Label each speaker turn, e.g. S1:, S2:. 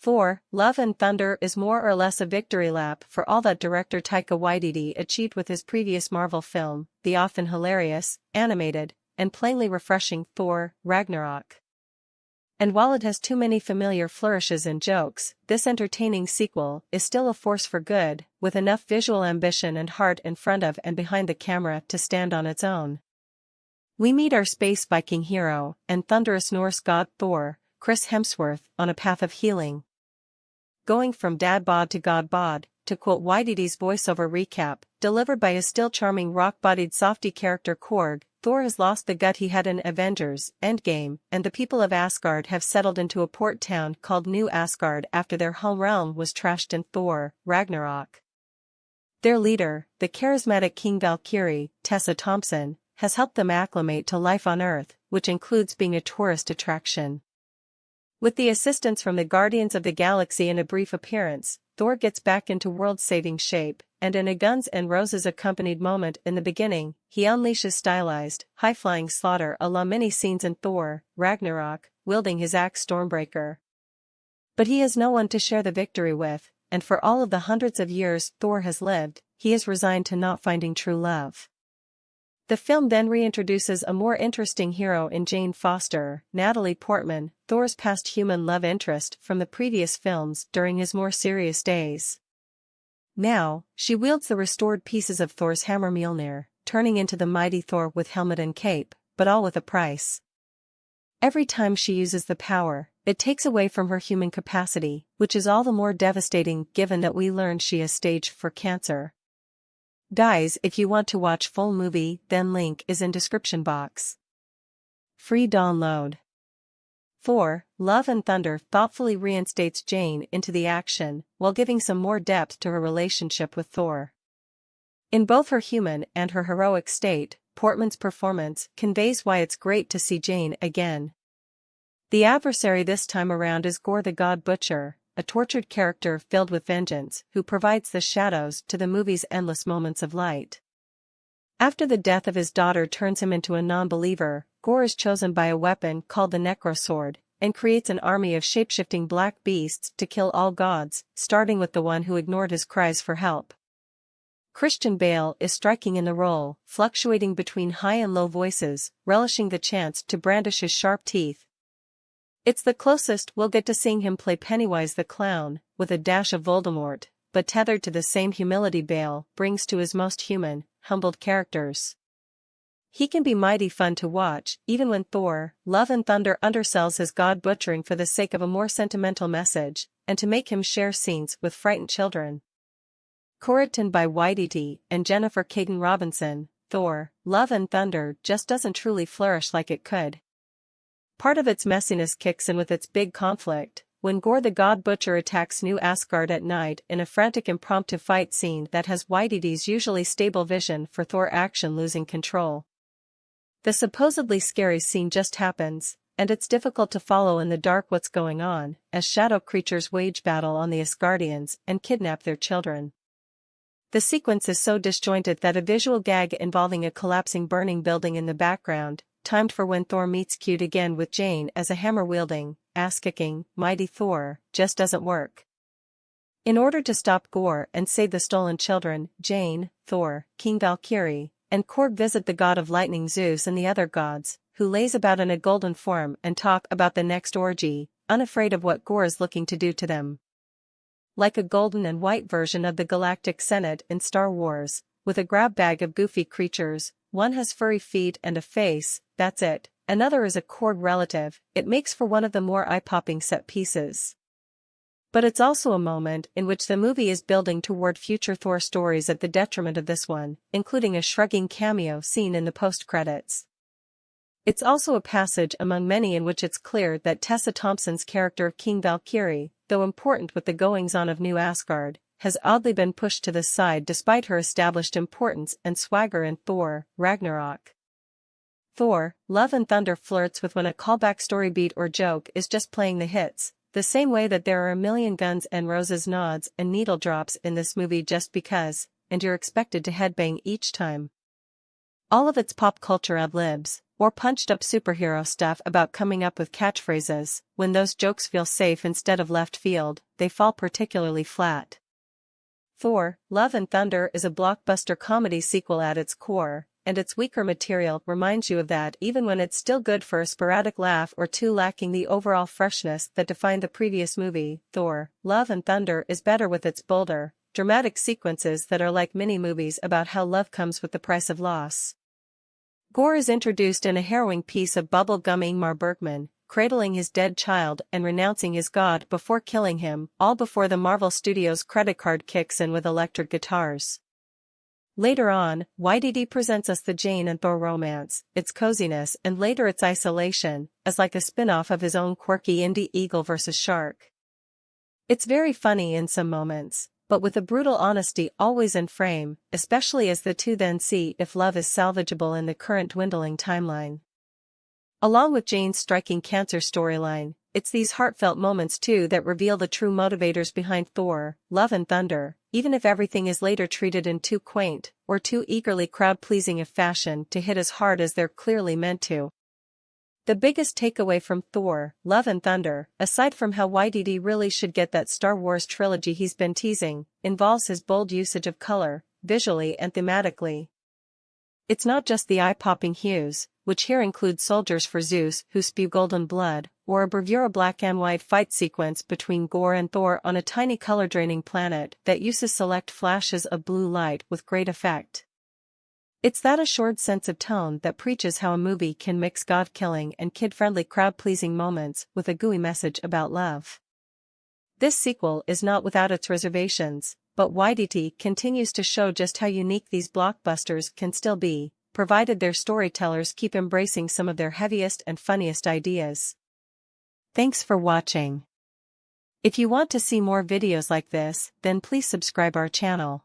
S1: Thor, Love and Thunder is more or less a victory lap for all that director Taika Waititi achieved with his previous Marvel film, the often hilarious, animated, and plainly refreshing Thor, Ragnarok. And while it has too many familiar flourishes and jokes, this entertaining sequel is still a force for good, with enough visual ambition and heart in front of and behind the camera to stand on its own. We meet our space Viking hero and thunderous Norse god Thor, Chris Hemsworth, on a path of healing. Going from dad bod to god bod, to quote Waititi's voiceover recap, delivered by his still charming rock-bodied softy character Korg, Thor has lost the gut he had in Avengers Endgame, and the people of Asgard have settled into a port town called New Asgard after their home realm was trashed in Thor, Ragnarok. Their leader, the charismatic King Valkyrie, Tessa Thompson, has helped them acclimate to life on Earth, which includes being a tourist attraction. With the assistance from the Guardians of the Galaxy and a brief appearance, Thor gets back into world-saving shape, and in a Guns N' Roses accompanied moment in the beginning, he unleashes stylized, high-flying slaughter a la mini scenes in Thor, Ragnarok, wielding his axe Stormbreaker. But he has no one to share the victory with, and for all of the hundreds of years Thor has lived, he is resigned to not finding true love. The film then reintroduces a more interesting hero in Jane Foster, Natalie Portman, Thor's past human love interest from the previous films during his more serious days. Now, she wields the restored pieces of Thor's hammer Mjolnir, turning into the mighty Thor with helmet and cape, but all with a price. Every time she uses the power, it takes away from her human capacity, which is all the more devastating given that we learn she is staged for cancer. Guys, if you want to watch full movie, then link is in description box. Free download. Thor, Love and Thunder thoughtfully reinstates Jane into the action, while giving some more depth to her relationship with Thor. In both her human and her heroic state, Portman's performance conveys why it's great to see Jane again. The adversary this time around is Gorr the God Butcher, a tortured character filled with vengeance who provides the shadows to the movie's endless moments of light. After the death of his daughter turns him into a non-believer, Gorr is chosen by a weapon called the Necrosword, and creates an army of shapeshifting black beasts to kill all gods, starting with the one who ignored his cries for help. Christian Bale is striking in the role, fluctuating between high and low voices, relishing the chance to brandish his sharp teeth. It's the closest we'll get to seeing him play Pennywise the Clown, with a dash of Voldemort, but tethered to the same humility Bale brings to his most human, humbled characters. He can be mighty fun to watch, even when Thor, Love and Thunder undersells his god butchering for the sake of a more sentimental message, and to make him share scenes with frightened children. Co-written by Waititi and Jennifer Caden Robinson, Thor, Love and Thunder just doesn't truly flourish like it could. Part of its messiness kicks in with its big conflict, when Gorr the God Butcher attacks New Asgard at night in a frantic impromptu fight scene that has Waititi's usually stable vision for Thor action losing control. The supposedly scary scene just happens, and it's difficult to follow in the dark what's going on, as shadow creatures wage battle on the Asgardians and kidnap their children. The sequence is so disjointed that a visual gag involving a collapsing burning building in the background, timed for when Thor meets cute again with Jane as a hammer-wielding, ass-kicking, mighty Thor, just doesn't work. In order to stop Gorr and save the stolen children, Jane, Thor, King Valkyrie, and Korg visit the god of lightning Zeus and the other gods, who lays about in a golden form and talk about the next orgy, unafraid of what Gorr is looking to do to them. Like a golden and white version of the Galactic Senate in Star Wars, with a grab bag of goofy creatures, one has furry feet and a face, that's it, another is a Korg relative. It makes for one of the more eye-popping set pieces. But it's also a moment in which the movie is building toward future Thor stories at the detriment of this one, including a shrugging cameo scene in the post-credits. It's also a passage among many in which it's clear that Tessa Thompson's character of King Valkyrie, though important with the goings-on of New Asgard, has oddly been pushed to the side despite her established importance and swagger in Thor, Ragnarok. Thor, Love and Thunder flirts with when a callback story beat or joke is just playing the hits, the same way that there are a million Guns N' Roses nods and needle drops in this movie just because, and you're expected to headbang each time. All of its pop culture ad-libs, or punched-up superhero stuff about coming up with catchphrases, when those jokes feel safe instead of left field, they fall particularly flat. Thor, Love and Thunder is a blockbuster comedy sequel at its core, and its weaker material reminds you of that even when it's still good for a sporadic laugh or two, lacking the overall freshness that defined the previous movie. Thor, Love and Thunder is better with its bolder, dramatic sequences that are like mini-movies about how love comes with the price of loss. Gore is introduced in a harrowing piece of bubble-gum Ingmar Bergman, cradling his dead child and renouncing his god before killing him, all before the Marvel Studios credit card kicks in with electric guitars. Later on, Waititi presents us the Jane and Thor romance, its coziness and later its isolation, as like a spin-off of his own quirky indie Eagle vs. Shark. It's very funny in some moments, but with a brutal honesty always in frame, especially as the two then see if love is salvageable in the current dwindling timeline. Along with Jane's striking cancer storyline, it's these heartfelt moments too that reveal the true motivators behind Thor, Love and Thunder, even if everything is later treated in too quaint, or too eagerly crowd-pleasing a fashion to hit as hard as they're clearly meant to. The biggest takeaway from Thor, Love and Thunder, aside from how Waititi really should get that Star Wars trilogy he's been teasing, involves his bold usage of color, visually and thematically. It's not just the eye-popping hues, which here include soldiers for Zeus who spew golden blood, or a bravura black and white fight sequence between Gore and Thor on a tiny color-draining planet that uses select flashes of blue light with great effect. It's that assured sense of tone that preaches how a movie can mix god-killing and kid-friendly crowd-pleasing moments with a gooey message about love. This sequel is not without its reservations, but Waititi continues to show just how unique these blockbusters can still be, provided their storytellers keep embracing some of their heaviest and funniest ideas. Thanks for watching. If you want to see more videos like this, then please subscribe our channel.